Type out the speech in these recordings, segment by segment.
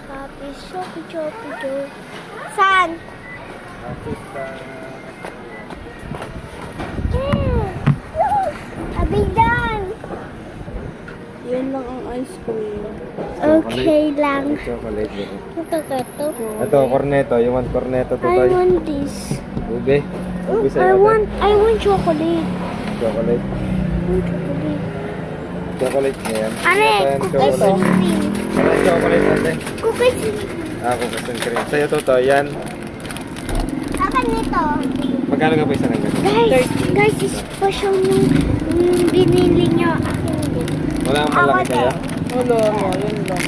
Happy Choppy Choppy Joe. Saan? Abidan! Yan lang ang ice cream. Okay lang. Chocolate. Ito. Ito, corneto. You want corneto to I tayo? want this. Ube. Ube I sa'yo. want chocolate. Chocolate. Chocolate. Chocolate na yan. Are, cookies Chocolate. and cream. Ano yung chocolate natin? Cookies and cream. Cookies and cream. Sa'yo to, yan. Akan nito. Magkano ka pa isa ng ganun? Guys, special yung binili nyo. Akin din. Wala kang malaki sa'yo? Wala mo, yun lang.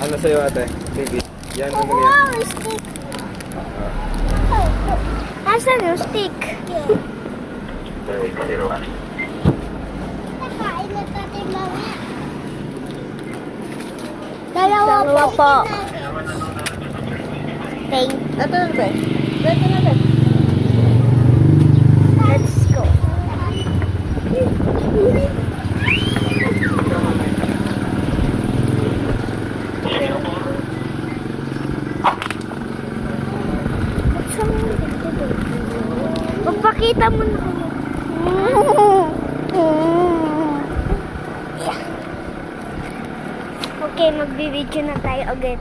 Ano sa'yo ate? Baby. Yan, ano yan? Wow, stick. Asan yung stick? Nakain na natin mamaya. Dalawa po. Thank you. Ito na ba? Ito na ba? Let's go. Magpakita mo na kayo. Okay, magbibideo na tayo agad.